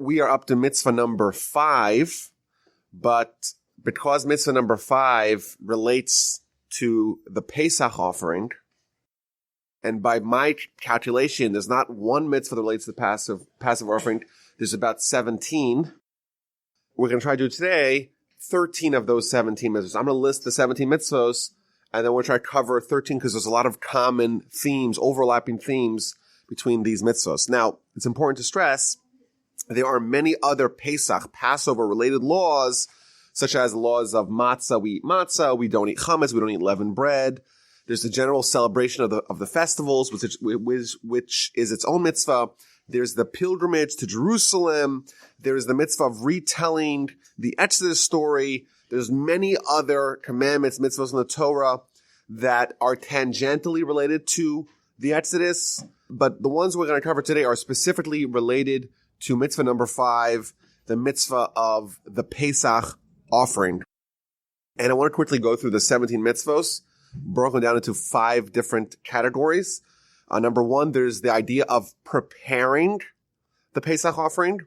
we are up to mitzvah number 5, but because mitzvah number 5 relates to the Pesach offering, and by my calculation, there's not one mitzvah that relates to the passive offering. There's about 17. We're going to try to do today 13 of those 17 mitzvahs. I'm going to list the 17 mitzvahs, and then we'll try to cover 13 because there's a lot of common themes, overlapping themes between these mitzvahs. Now, it's important to stress there are many other Pesach, Passover-related laws, such as laws of matzah. We eat matzah. We don't eat chametz. We don't eat leavened bread. There's the general celebration of the festivals, which is its own mitzvah. There's the pilgrimage to Jerusalem. There's the mitzvah of retelling the Exodus story. There's many other commandments, mitzvahs in the Torah that are tangentially related to the Exodus. But the ones we're going to cover today are specifically related to mitzvah number 5, the mitzvah of the Pesach offering. And I want to quickly go through the 17 mitzvos, broken down into 5 different categories. Number 1, there's the idea of preparing the Pesach offering.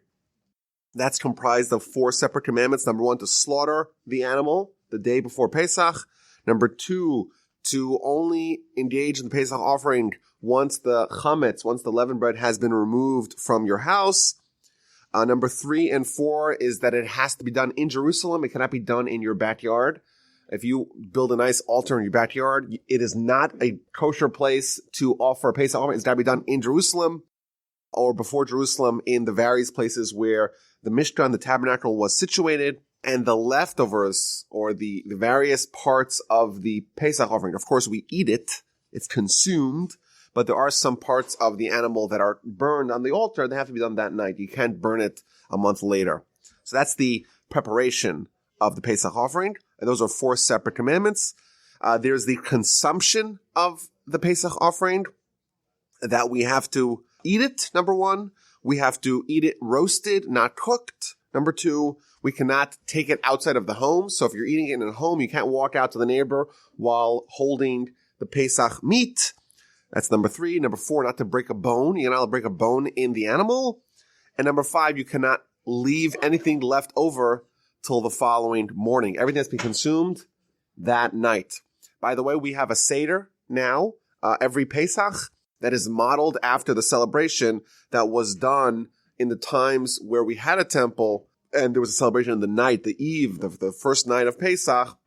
That's comprised of 4 separate commandments. Number 1, to slaughter the animal the day before Pesach. Number 2, to only engage in the Pesach offering once the chametz, once the leavened bread has been removed from your house. Number 3 and 4 is that it has to be done in Jerusalem. It cannot be done in your backyard. If you build a nice altar in your backyard, it is not a kosher place to offer a Pesach offering. It's got to be done in Jerusalem or before Jerusalem in the various places where the Mishkan, the tabernacle, was situated, and the leftovers or the various parts of the Pesach offering. Of course, we eat it. It's consumed, but there are some parts of the animal that are burned on the altar. They have to be done that night. You can't burn it a month later. So that's the preparation of the Pesach offering. And those are 4 separate commandments. There's the consumption of the Pesach offering, that we have to eat it, number 1. We have to eat it roasted, not cooked. Number 2, we cannot take it outside of the home. So if you're eating it in a home, you can't walk out to the neighbor while holding the Pesach meat. That's number 3. Number 4, not to break a bone. You're not allowed to break a bone in the animal. And number 5, you cannot leave anything left over till the following morning. Everything has to be consumed that night. By the way, we have a Seder now, every Pesach, that is modeled after the celebration that was done in the times where we had a temple and there was a celebration in the night, the eve, the first night of Pesach.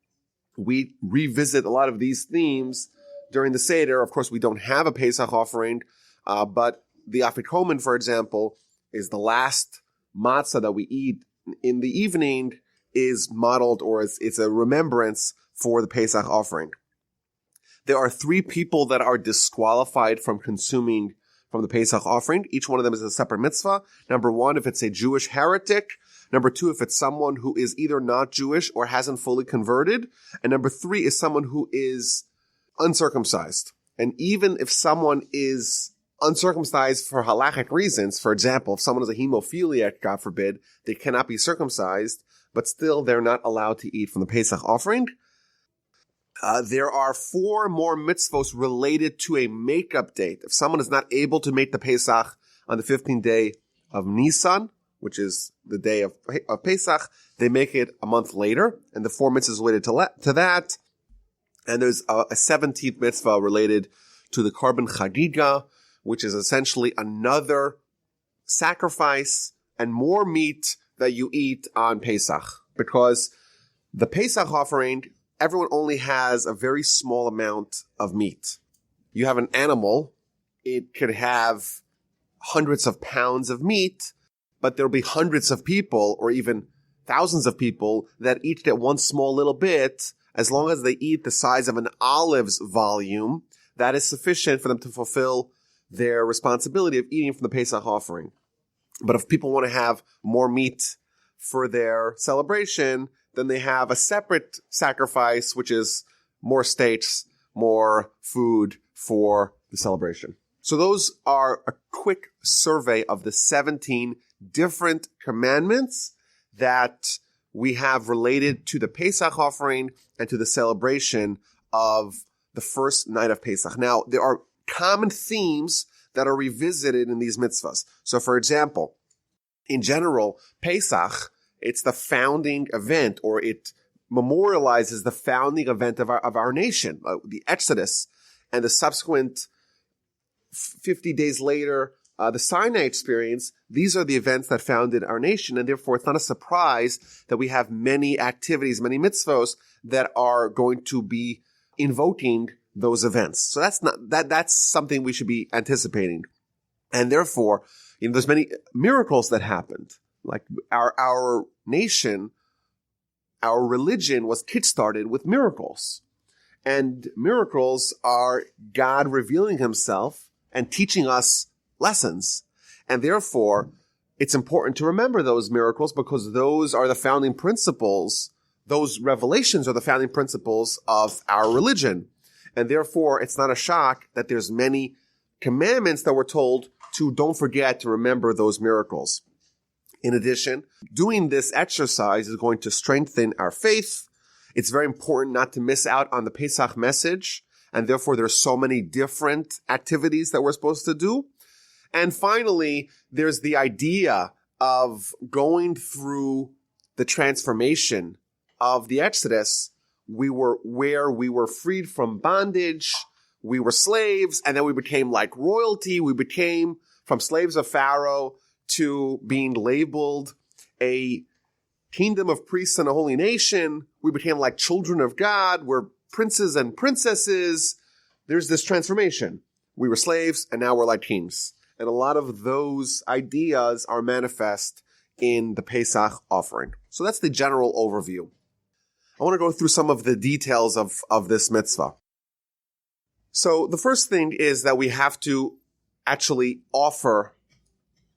We revisit a lot of these themes during the Seder. Of course, we don't have a Pesach offering, but the Afikomen, for example, is the last matzah that we eat in the evening, is modeled, or it's a remembrance for the Pesach offering. There are 3 people that are disqualified from consuming from the Pesach offering. Each one of them is a separate mitzvah. Number 1, if it's a Jewish heretic. Number 2, if it's someone who is either not Jewish or hasn't fully converted. And number 3 is someone who is uncircumcised. And even if someone is uncircumcised for halakhic reasons, for example, if someone is a hemophiliac, God forbid, they cannot be circumcised, but still they're not allowed to eat from the Pesach offering. There are 4 more mitzvos related to a makeup date. If someone is not able to make the Pesach on the 15th day of Nisan, which is the day of Pesach, they make it a month later, and the 4 mitzvahs related to that. And there's a 17th mitzvah related to the Korban Chagiga, which is essentially another sacrifice and more meat that you eat on Pesach. Because the Pesach offering, everyone only has a very small amount of meat. You have an animal, it could have hundreds of pounds of meat, but there'll be hundreds of people or even thousands of people that each get one small little bit. As long as they eat the size of an olive's volume, that is sufficient for them to fulfill their responsibility of eating from the Pesach offering. But if people want to have more meat for their celebration, then they have a separate sacrifice, which is more steaks, more food for the celebration. So those are a quick survey of the 17 different commandments that we have related to the Pesach offering and to the celebration of the first night of Pesach. Now, there are common themes that are revisited in these mitzvahs. So, for example, In general, Pesach, it's the founding event, or it memorializes the founding event of our nation, the Exodus, and the subsequent 50 days later, the Sinai experience. These are the events that founded our nation, and therefore it's not a surprise that we have many activities, many mitzvos that are going to be invoking those events. So that's something we should be anticipating. And therefore, there's many miracles that happened. Like our nation, our religion was kickstarted with miracles. And miracles are God revealing himself and teaching us lessons. And therefore, it's important to remember those miracles, because those are the founding principles. Those revelations are the founding principles of our religion. And therefore, it's not a shock that there's many commandments that we're told to don't forget to remember those miracles. In addition, doing this exercise is going to strengthen our faith. It's very important not to miss out on the Pesach message, and therefore there's so many different activities that we're supposed to do. And finally, there's the idea of going through the transformation of the Exodus. We were freed from bondage, we were slaves, and then we became like royalty. We became from slaves of Pharaoh to being labeled a kingdom of priests and a holy nation. We became like children of God. We're princes and princesses. There's this transformation. We were slaves, and now we're like kings. And a lot of those ideas are manifest in the Pesach offering. So that's the general overview. I want to go through some of the details of this mitzvah. So the first thing is that we have to actually offer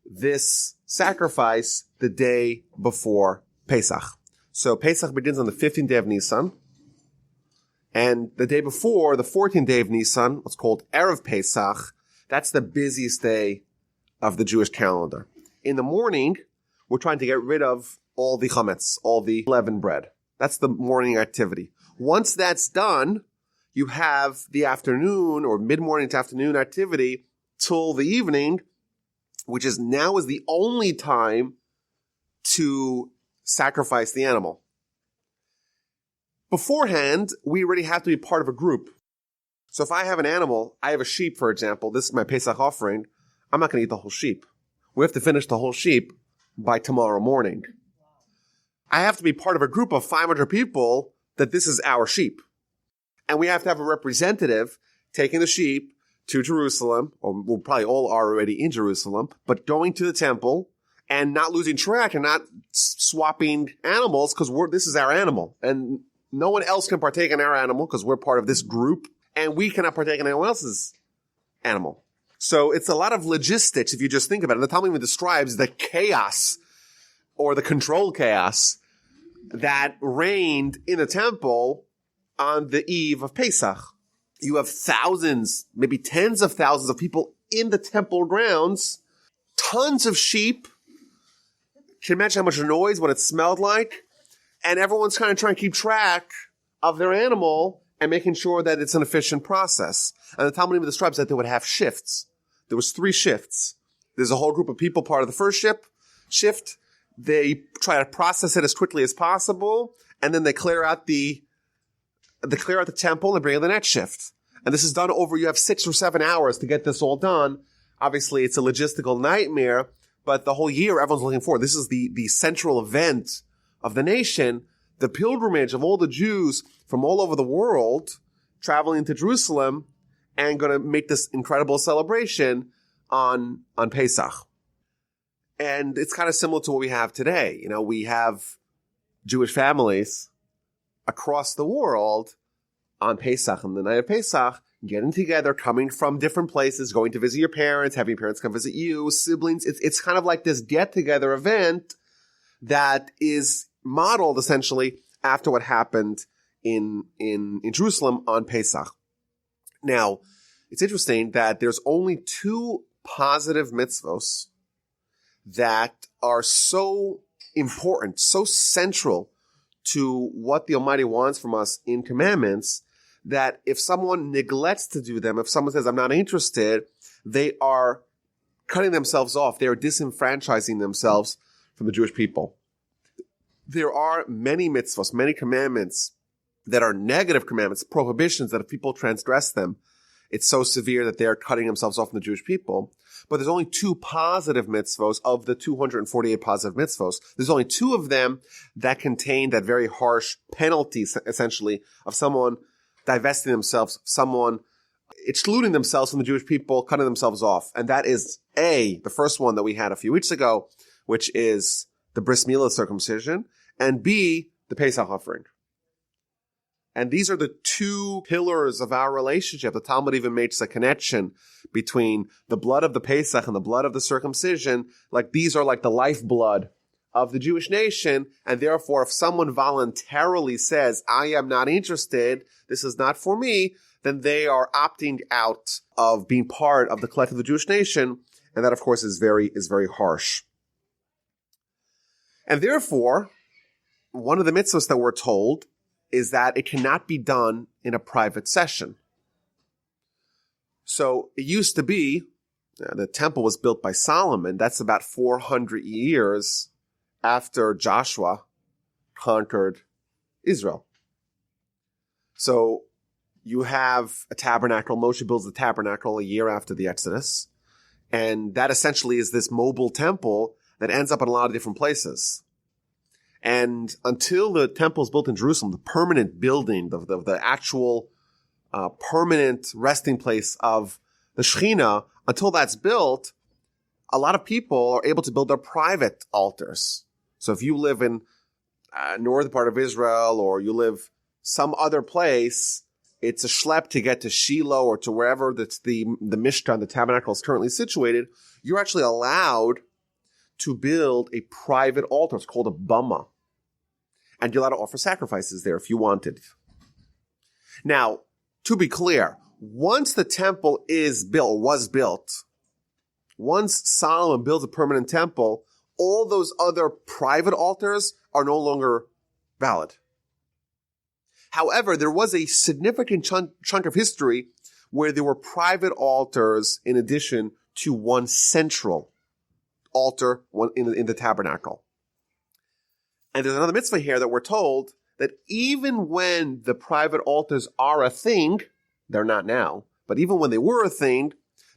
this sacrifice the day before Pesach. So Pesach begins on the 15th day of Nisan. And the day before, the 14th day of Nisan, what's called Erev Pesach, that's the busiest day of the Jewish calendar. In the morning, we're trying to get rid of all the chametz, all the leavened bread. That's the morning activity. Once that's done, you have the afternoon or mid-morning to afternoon activity till the evening, which is the only time to sacrifice the animal. Beforehand, we already have to be part of a group. So if I have an animal, I have a sheep, for example, this is my Pesach offering, I'm not going to eat the whole sheep. We have to finish the whole sheep by tomorrow morning. I have to be part of a group of 500 people that this is our sheep. And we have to have a representative taking the sheep to Jerusalem, or we'll probably all are already in Jerusalem, but going to the temple and not losing track and not swapping animals, because this is our animal. And no one else can partake in our animal because we're part of this group, and we cannot partake in anyone else's animal. So it's a lot of logistics if you just think about it. The Talmud even describes the chaos or the controlled chaos that reigned in the temple on the eve of Pesach. You have thousands, maybe tens of thousands of people in the temple grounds, tons of sheep. Can you imagine how much noise, what it smelled like? And everyone's kind of trying to keep track of their animal and making sure that it's an efficient process. And the Talmud even describes that they would have shifts. There was 3 shifts. There's a whole group of people part of the first shift. They try to process it as quickly as possible, and then they clear out the temple and bring in the next shift. And this is done over, you have 6 or 7 hours to get this all done. Obviously, it's a logistical nightmare, but the whole year, everyone's looking forward. This is the central event of the nation, the pilgrimage of all the Jews from all over the world traveling to Jerusalem and going to make this incredible celebration on Pesach. And it's kind of similar to what we have today. You know, we have Jewish families across the world on Pesach, on the night of Pesach, getting together, coming from different places, going to visit your parents, having your parents come visit you, siblings. It's kind of like this get-together event that is modeled essentially after what happened in Jerusalem on Pesach. Now, it's interesting that there's only 2 positive mitzvos that are so important, so central to what the Almighty wants from us in commandments, that if someone neglects to do them, if someone says, I'm not interested, they are cutting themselves off. They are disenfranchising themselves from the Jewish people. There are many mitzvos, many commandments that are negative commandments, prohibitions that if people transgress them, it's so severe that they're cutting themselves off from the Jewish people. But there's only 2 positive mitzvos of the 248 positive mitzvos. There's only 2 of them that contain that very harsh penalty, essentially, of someone divesting themselves, someone excluding themselves from the Jewish people, cutting themselves off. And that is A, the first one that we had a few weeks ago, which is the bris milah circumcision, and B, the Pesach offering. And these are the 2 pillars of our relationship. The Talmud even makes a connection between the blood of the Pesach and the blood of the circumcision. Like these are like the lifeblood of the Jewish nation. And therefore, if someone voluntarily says, I am not interested, this is not for me, then they are opting out of being part of the collective of the Jewish nation. And that, of course, is very harsh. And therefore, one of the mitzvahs that we're told is that it cannot be done in a private session. So it used to be, the temple was built by Solomon. That's about 400 years after Joshua conquered Israel. So you have a tabernacle. Moshe builds the tabernacle a year after the Exodus. And that essentially is this mobile temple that ends up in a lot of different places. And until the temple is built in Jerusalem, the permanent building, the actual permanent resting place of the Shekhinah, until that's built, a lot of people are able to build their private altars. So if you live in northern part of Israel or you live some other place, it's a schlep to get to Shiloh or to wherever that's the Mishkan, the tabernacle, is currently situated. You're actually allowed to build a private altar. It's called a bama. And you're allowed to offer sacrifices there if you wanted. Now, to be clear, once the temple was built, once Solomon builds a permanent temple, all those other private altars are no longer valid. However, there was a significant chunk of history where there were private altars in addition to one central altar in the tabernacle. And there's another mitzvah here that we're told that even when the private altars are a thing, they're not now, but even when they were a thing,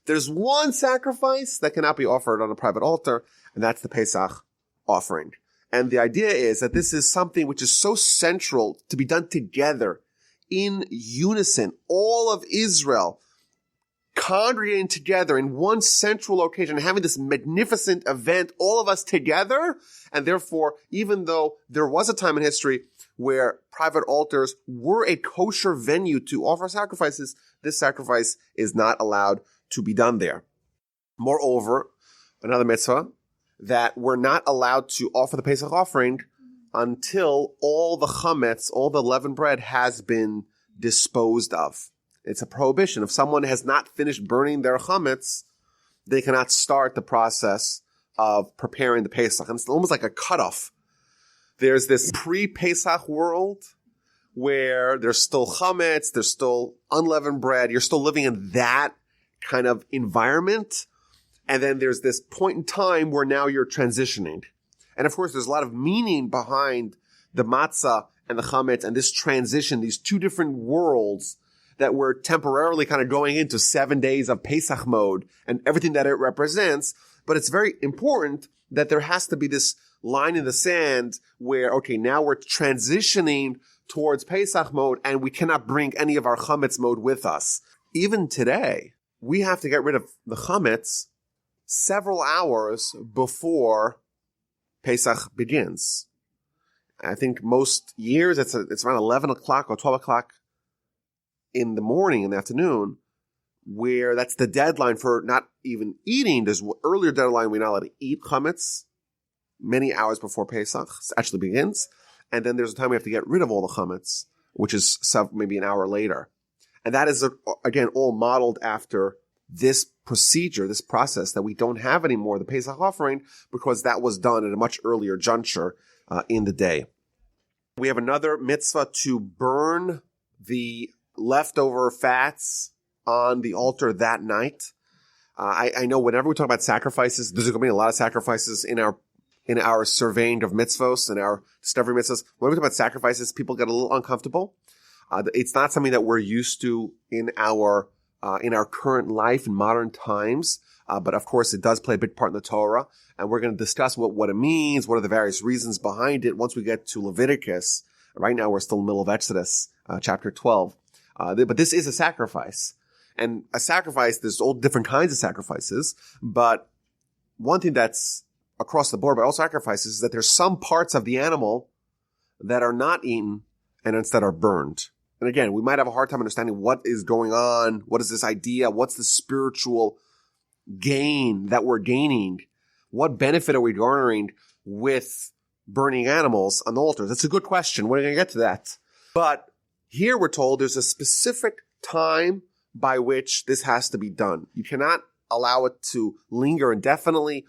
there's one sacrifice that cannot be offered on a private altar, and that's the Pesach offering. And the idea is that this is something which is so central to be done together, in unison, all of Israel congregating together in one central location, having this magnificent event, all of us together. And therefore, even though there was a time in history where private altars were a kosher venue to offer sacrifices, this sacrifice is not allowed to be done there. Moreover, another mitzvah, that we're not allowed to offer the Pesach offering until all the chametz, all the leavened bread, has been disposed of. It's a prohibition. If someone has not finished burning their chametz, they cannot start the process of preparing the Pesach. And it's almost like a cutoff. There's this pre-Pesach world where there's still chametz, there's still unleavened bread. You're still living in that kind of environment. And then there's this point in time where now you're transitioning. And of course, there's a lot of meaning behind the matzah and the chametz and this transition, these 2 different worlds that we're temporarily kind of going into 7 days of Pesach mode and everything that it represents. But it's very important that there has to be this line in the sand where, okay, now we're transitioning towards Pesach mode and we cannot bring any of our chametz mode with us. Even today, we have to get rid of the chametz several hours before Pesach begins. I think most years it's around 11 o'clock or 12 o'clock in the morning, in the afternoon, where that's the deadline for not even eating. There's an earlier deadline we're not allowed to eat chametz many hours before Pesach actually begins. And then there's a time we have to get rid of all the chametz, which is maybe an hour later. And that is, again, all modeled after this procedure, this process that we don't have anymore, the Pesach offering, because that was done at a much earlier juncture in the day. We have another mitzvah to burn the leftover fats on the altar that night. I know whenever we talk about sacrifices, there's going to be a lot of sacrifices in our surveying of mitzvos and our discovery mitzvos. When we talk about sacrifices, people get a little uncomfortable. It's not something that we're used to in our current life in modern times. But of course, it does play a big part in the Torah. And we're going to discuss what it means, what are the various reasons behind it once we get to Leviticus. Right now, we're still in the middle of Exodus, chapter 12. But this is a sacrifice. And a sacrifice, there's all different kinds of sacrifices. But one thing that's across the board by all sacrifices is that there's some parts of the animal that are not eaten and instead are burned. And again, we might have a hard time understanding what is going on. What is this idea? What's the spiritual gain that we're gaining? What benefit are we garnering with burning animals on the altars? That's a good question. We're going to get to that. But here we're told there's a specific time by which this has to be done. You cannot allow it to linger indefinitely.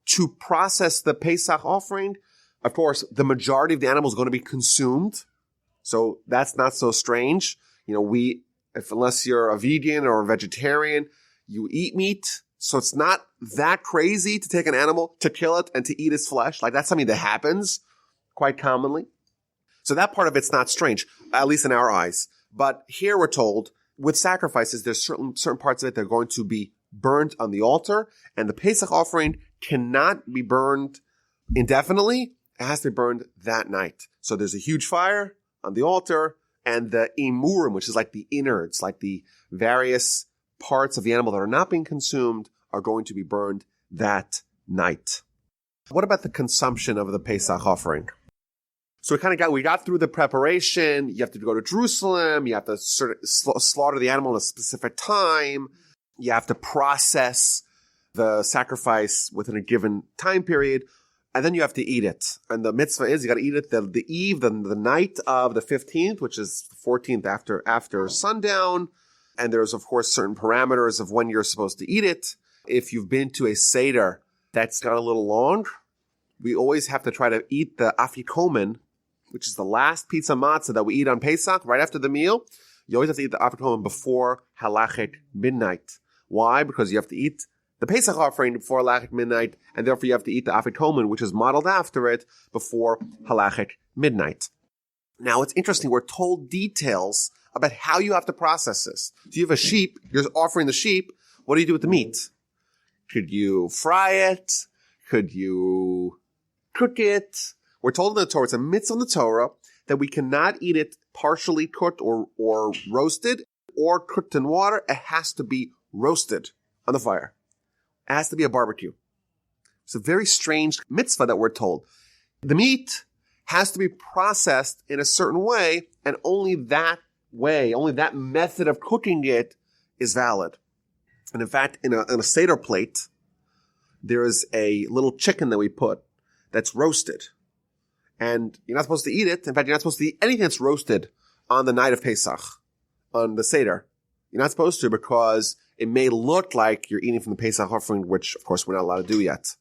To process the Pesach offering, of course, the majority of the animal is going to be consumed. So that's not so strange. Unless you're a vegan or a vegetarian, you eat meat. So it's not that crazy to take an animal, to kill it, and to eat its flesh. Like, that's something that happens quite commonly. So that part of it's not strange, at least in our eyes. But here we're told, with sacrifices, there's certain parts of it that are going to be burned on the altar, and the Pesach offering cannot be burned indefinitely. It has to be burned that night. So there's a huge fire on the altar, and the imurim, which is like the innards, like the various parts of the animal that are not being consumed, are going to be burned that night. What about the consumption of the Pesach offering? So we got through the preparation. You have to go to Jerusalem. You have to slaughter the animal at a specific time. You have to process the sacrifice within a given time period. And then you have to eat it. And the mitzvah is you got to eat it the night of the 15th, which is the 14th after sundown. And there's, of course, certain parameters of when you're supposed to eat it. If you've been to a Seder that's got a little long, we always have to try to eat the afikomen, which is the last pizza matzah that we eat on Pesach, right after the meal. You always have to eat the afikomen before halachic midnight. Why? Because you have to eat the Pesach offering before halachic midnight, and therefore you have to eat the afikomen, which is modeled after it, before halachic midnight. Now, it's interesting. We're told details about how you have to process this. So you have a sheep. You're offering the sheep. What do you do with the meat? Could you fry it? Could you cook it? We're told in the Torah, it's a mitzvah in the Torah, that we cannot eat it partially cooked or roasted or cooked in water. It has to be roasted on the fire. It has to be a barbecue. It's a very strange mitzvah that we're told. The meat has to be processed in a certain way, and only that way, only that method of cooking it is valid. And in fact, in a Seder plate, there is a little chicken that we put that's roasted. And you're not supposed to eat it. In fact, you're not supposed to eat anything that's roasted on the night of Pesach, on the Seder. You're not supposed to, because it may look like you're eating from the Pesach offering, which, of course, we're not allowed to do yet.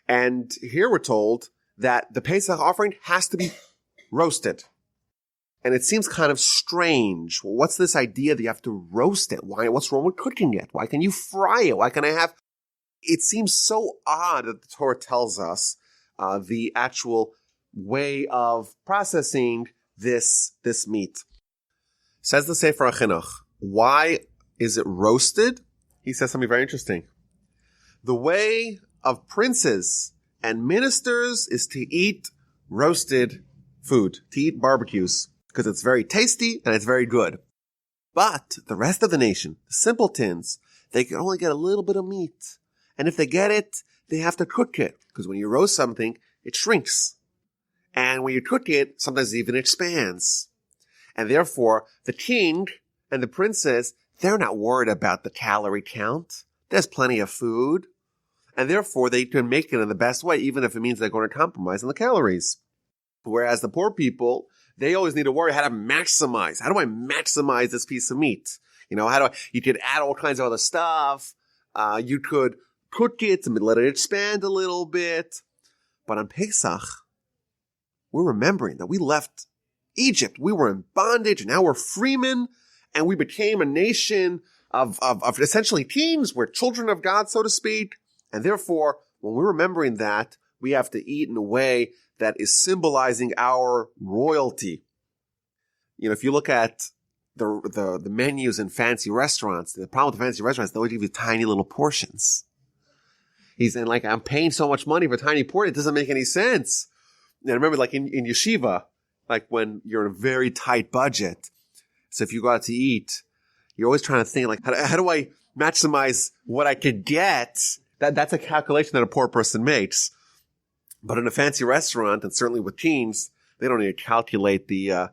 And here we're told that the Pesach offering has to be roasted. And it seems kind of strange. Well, what's this idea that you have to roast it? Why? What's wrong with cooking it? Why can you fry it? Why can I have... It seems so odd that the Torah tells us the actual way of processing this meat. Says the Sefer HaChinuch, why is it roasted? He says something very interesting. The way of princes and ministers is to eat roasted food, to eat barbecues, because it's very tasty and it's very good. But the rest of the nation, the simpletons, they can only get a little bit of meat. And if they get it, they have to cook it. Because when you roast something, it shrinks. And when you cook it, sometimes it even expands. And therefore, the king and the princess, they're not worried about the calorie count. There's plenty of food. And therefore, they can make it in the best way, even if it means they're going to compromise on the calories. Whereas the poor people, they always need to worry how to maximize. How do I maximize this piece of meat? You could add all kinds of other stuff. You could cook it and let it expand a little bit. But on Pesach, we're remembering that we left Egypt. We were in bondage, and now we're freemen, and we became a nation of essentially teens. We're children of God, so to speak. And therefore, when we're remembering that, we have to eat in a way that is symbolizing our royalty. If you look at the menus in fancy restaurants, the problem with the fancy restaurants, they always give you tiny little portions. He's saying, I'm paying so much money for a tiny portion, it doesn't make any sense. And I remember, in yeshiva, when you're in a very tight budget, so if you go out to eat, you're always trying to think, how do I maximize what I could get? That's a calculation that a poor person makes. But in a fancy restaurant, and certainly with teens, they don't need to calculate the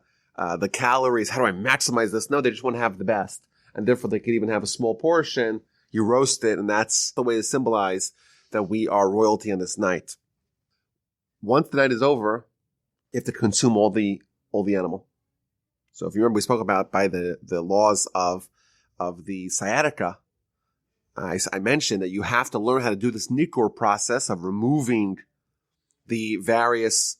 calories. How do I maximize this? No, they just want to have the best. And therefore, they could even have a small portion. You roast it, and that's the way to symbolize that we are royalty on this night. Once the night is over, you have to consume all the animal. So if you remember, we spoke about by the laws of the sciatica, I mentioned that you have to learn how to do this nikur process of removing the various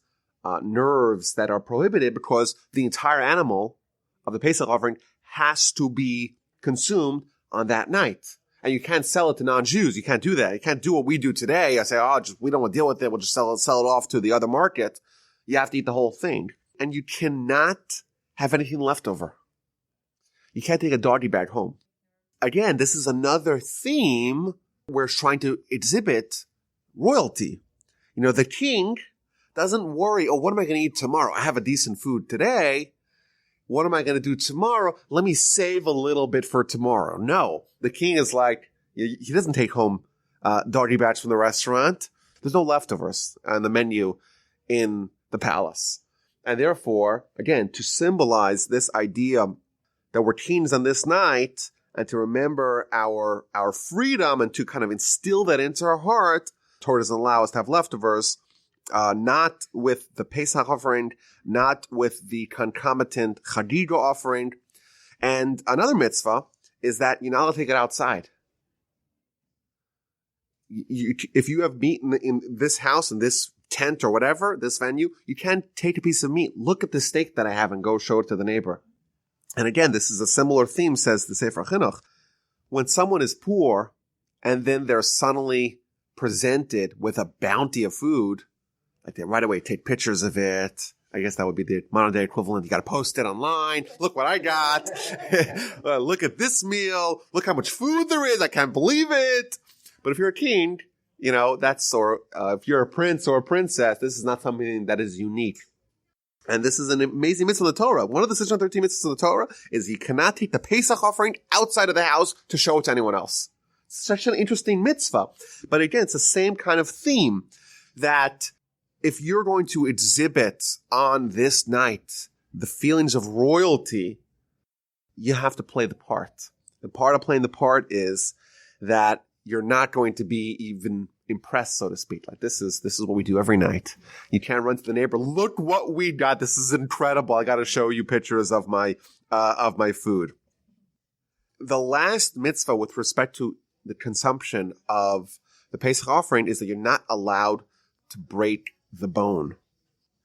nerves that are prohibited, because the entire animal of the Pesach offering has to be consumed on that night. And you can't sell it to non-Jews. You can't do that. You can't do what we do today. I say, we don't want to deal with it. We'll just sell it off to the other market. You have to eat the whole thing. And you cannot have anything left over. You can't take a doggy bag home. Again, this is another theme where it's trying to exhibit royalty. The king doesn't worry, what am I going to eat tomorrow? I have a decent food today. What am I going to do tomorrow? Let me save a little bit for tomorrow. No, the king is he doesn't take home doggy bags from the restaurant. There's no leftovers on the menu in the palace. And therefore, again, to symbolize this idea that we're teens on this night, and to remember our freedom, and to kind of instill that into our heart, Torah doesn't allow us to have leftovers, not with the Pesach offering, not with the concomitant Chagiga offering. And another mitzvah is that you're not allowed to take it outside. If you have meat in this house, in this tent or whatever, this venue, you can't take a piece of meat. Look at the steak that I have and go show it to the neighbor. And again, this is a similar theme, says the Sefer Chinuch. When someone is poor and then they're suddenly presented with a bounty of food, they right away take pictures of it. I guess that would be the modern day equivalent. You got to post it online. Look what I got. Look at this meal. Look how much food there is. I can't believe it. But if you're a king, if you're a prince or a princess, this is not something that is unique. And this is an amazing mitzvah of the Torah. One of the 613 mitzvahs of the Torah is you cannot take the Pesach offering outside of the house to show it to anyone else. It's such an interesting mitzvah. But again, it's the same kind of theme that if you're going to exhibit on this night the feelings of royalty, you have to play the part. And part of playing the part is that you're not going to be even impressed, so to speak. This is what we do every night. You can't run to the neighbor. Look what we got. This is incredible. I got to show you pictures of my food. The last mitzvah with respect to the consumption of the Pesach offering is that you're not allowed to break the bone.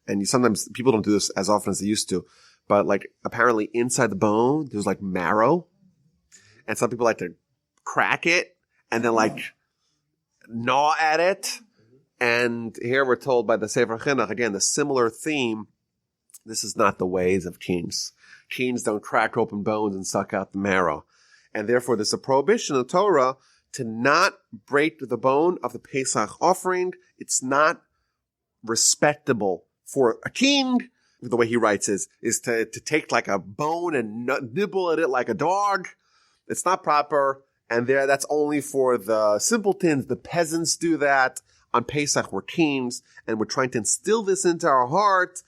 And sometimes people don't do this as often as they used to, but apparently inside the bone, there's marrow. And some people like to crack it and then gnaw at it. And here we're told by the Sefer Chinuch, again, the similar theme, this is not the ways of teens. Teens don't crack open bones and suck out the marrow. And therefore there's a prohibition in the Torah to not break the bone of the Pesach offering. It's not respectable for a king, the way he writes is to take a bone and nibble at it like a dog. It's not proper. And that's only for the simpletons. The peasants do that. On Pesach, we're teens, and we're trying to instill this into our heart.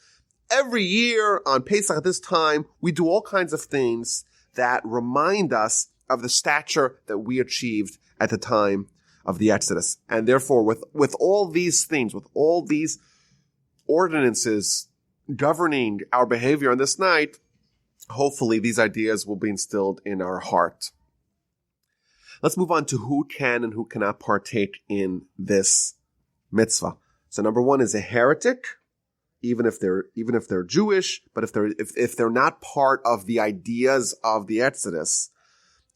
Every year on Pesach at this time, we do all kinds of things that remind us of the stature that we achieved at the time of the Exodus. And therefore, with all these things, with all these ordinances governing our behavior on this night, hopefully these ideas will be instilled in our heart. Let's move on to who can and who cannot partake in this mitzvah. So number one is a heretic, even if they're Jewish, but if they're not part of the ideas of the Exodus,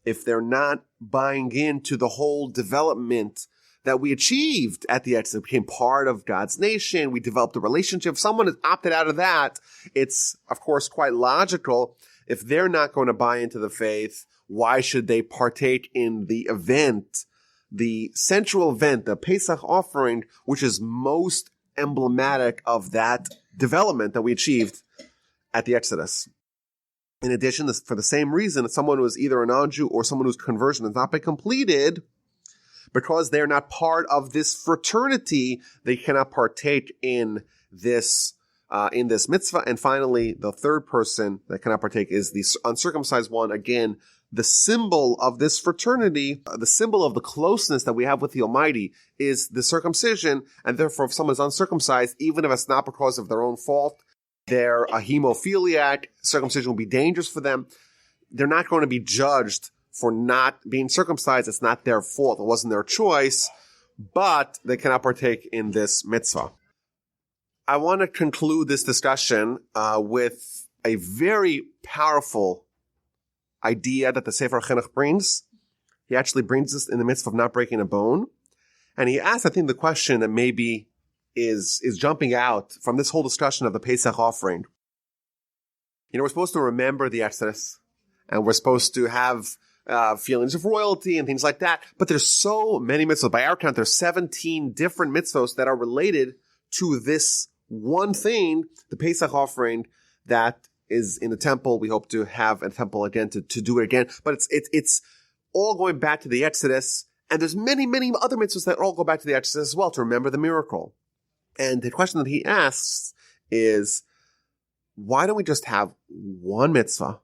if they're not buying into the whole development that we achieved at the Exodus, became part of God's nation, we developed a relationship. If someone has opted out of that, it's, of course, quite logical. If they're not going to buy into the faith, why should they partake in the event, the central event, the Pesach Offering, which is most emblematic of that development that we achieved at the Exodus? In addition, for the same reason, someone who is either a non-Jew or someone whose conversion has not been completed, because they're not part of this fraternity, they cannot partake in this mitzvah. And finally, the third person that cannot partake is the uncircumcised one. Again, the symbol of this fraternity, the symbol of the closeness that we have with the Almighty is the circumcision. And therefore, if someone is uncircumcised, even if it's not because of their own fault, they're a hemophiliac, circumcision will be dangerous for them. They're not going to be judged for not being circumcised. It's not their fault. It wasn't their choice, but they cannot partake in this mitzvah. I want to conclude this discussion with a very powerful idea that the Sefer Chinuch brings. He actually brings us in the midst of not breaking a bone. And he asks, I think, the question that maybe is jumping out from this whole discussion of the Pesach Offering. You know, we're supposed to remember the Exodus, and we're supposed to have feelings of royalty and things like that. But there's so many mitzvahs. By our count, there's 17 different mitzvahs that are related to this one thing, the Pesach Offering, that is in the temple. We hope to have a temple again to do it again. But it's all going back to the Exodus. And there's many, many other mitzvahs that all go back to the Exodus as well to remember the miracle. And the question that he asks is, why don't we just have one mitzvah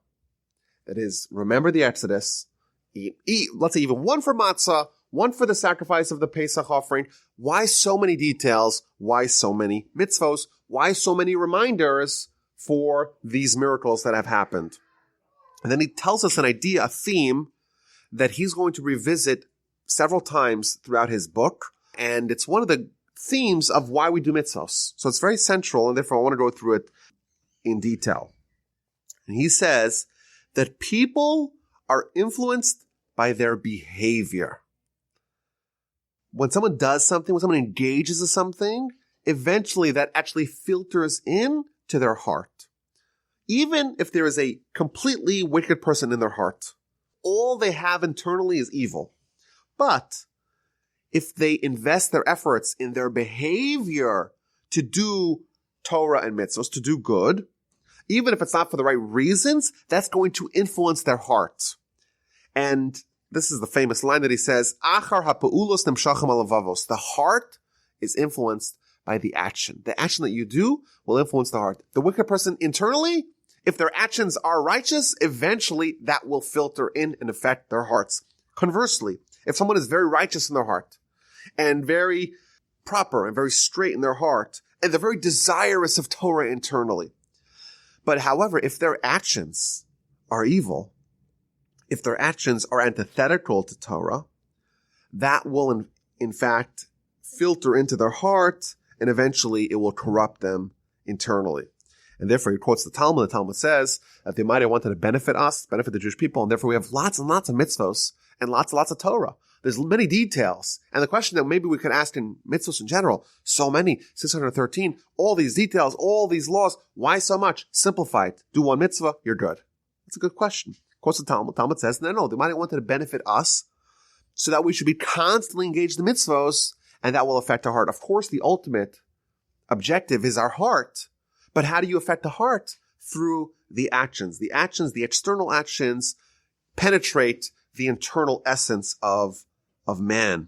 that is remember the Exodus, let's say even one for matzah, one for the sacrifice of the Pesach Offering? Why so many details? Why so many mitzvos? Why so many reminders for these miracles that have happened? And then he tells us an idea, a theme that he's going to revisit several times throughout his book. And it's one of the themes of why we do mitzvos. So it's very central, and therefore I want to go through it in detail. And he says that people are influenced by their behavior. When someone does something, when someone engages in something, eventually that actually filters in to their heart. Even if there is a completely wicked person in their heart, all they have internally is evil. But if they invest their efforts in their behavior to do Torah and mitzvos, to do good, even if it's not for the right reasons, that's going to influence their heart. And this is the famous line that he says, Achar ha'pa'ulos nemshachem alavavos. The heart is influenced by the action. The action that you do will influence the heart. The wicked person internally, if their actions are righteous, eventually that will filter in and affect their hearts. Conversely, if someone is very righteous in their heart and very proper and very straight in their heart, and they're very desirous of Torah internally, but however, if their actions are evil, if their actions are antithetical to Torah, that will in fact filter into their heart, and eventually it will corrupt them internally. And therefore, he quotes the Talmud. The Talmud says that the Almighty wanted to benefit us, benefit the Jewish people, and therefore we have lots and lots of mitzvos and lots of Torah. There's many details. And the question that maybe we could ask in mitzvos in general, so many, 613, all these details, all these laws, why so much? Simplify it. Do one mitzvah, you're good. That's a good question. Quotes the Talmud. Talmud says, no, the Almighty wanted to benefit us so that we should be constantly engaged in mitzvos, and that will affect our heart. Of course, the ultimate objective is our heart. But how do you affect the heart? Through the actions. The actions, the external actions, penetrate the internal essence of man.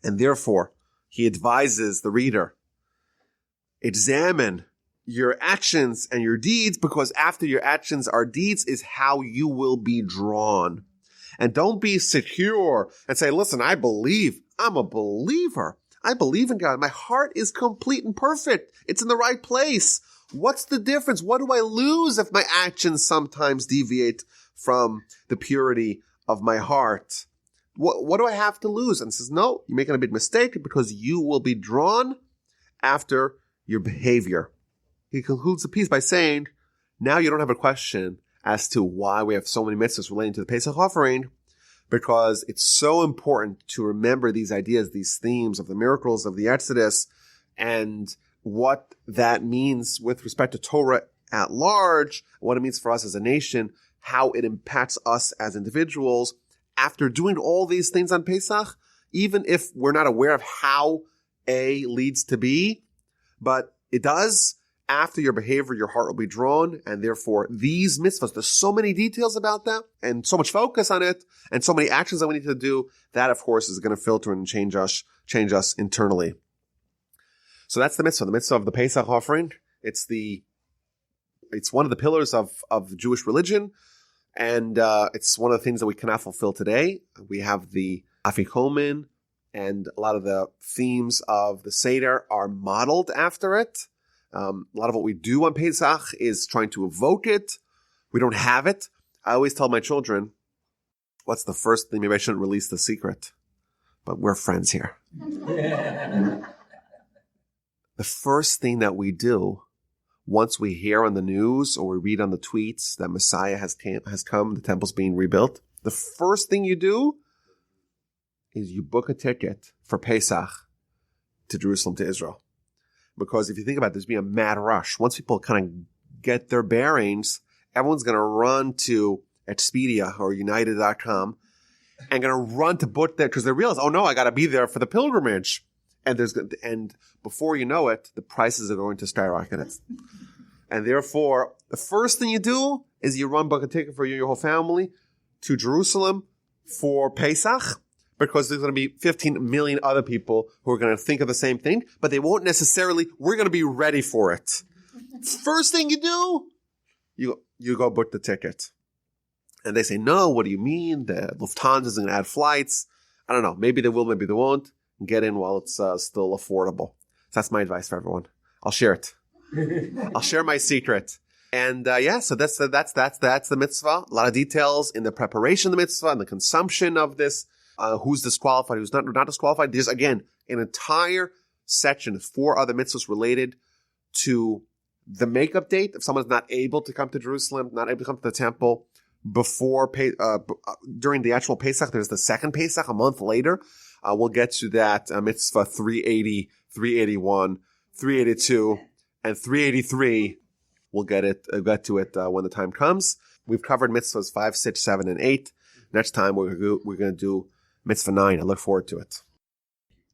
And therefore, he advises the reader, examine your actions and your deeds, because after your actions are deeds is how you will be drawn. And don't be secure and say, listen, I believe. I'm a believer. I believe in God. My heart is complete and perfect. It's in the right place. What's the difference? What do I lose if my actions sometimes deviate from the purity of my heart? What do I have to lose? And says, no, you're making a big mistake, because you will be drawn after your behavior. He concludes the piece by saying, now you don't have a question as to why we have so many mitzvahs relating to the Pesach offering, because it's so important to remember these ideas, these themes of the miracles of the Exodus, and what that means with respect to Torah at large, what it means for us as a nation, how it impacts us as individuals after doing all these things on Pesach, even if we're not aware of how A leads to B, but it does. After your behavior, your heart will be drawn, and therefore these mitzvahs, there's so many details about that, and so much focus on it, and so many actions that we need to do, that of course is going to filter and change us internally. So that's the mitzvah of the Pesach offering. It's one of the pillars of the Jewish religion, and it's one of the things that we cannot fulfill today. We have the Afikomen, and a lot of the themes of the Seder are modeled after it. A lot of what we do on Pesach is trying to evoke it. We don't have it. I always tell my children, what's the first thing? Maybe I shouldn't release the secret, but we're friends here. The first thing that we do once we hear on the news or we read on the tweets that Messiah has come, the temple's being rebuilt, the first thing you do is you book a ticket for Pesach to Jerusalem, to Israel. Because if you think about it, there's being a mad rush. Once people kind of get their bearings, everyone's going to run to Expedia or United.com and going to run to book there because they realize, oh no, I got to be there for the pilgrimage. And before you know it, the prices are going to skyrocket. And therefore, the first thing you do is you book a ticket for you and your whole family to Jerusalem for Pesach, because there's going to be 15 million other people who are going to think of the same thing, but they won't necessarily, we're going to be ready for it. First thing you do, you go book the ticket. And they say, no, what do you mean? The Lufthansa is going to add flights. I don't know. Maybe they will, maybe they won't. Get in while it's still affordable. So that's my advice for everyone. I'll share it. I'll share my secret. And so that's the mitzvah. A lot of details in the preparation of the mitzvah and the consumption of this. Who's disqualified, who's not disqualified. There's, again, an entire section, 4 other mitzvahs related to the makeup date. If someone's not able to come to Jerusalem, not able to come to the temple during the actual Pesach, there's the second Pesach, a month later. We'll get to that mitzvah 380, 381, 382, and 383. We'll get to it when the time comes. We've covered mitzvahs 5, 6, 7, and 8. Next time we're going to do mitzvah 9. I look forward to it.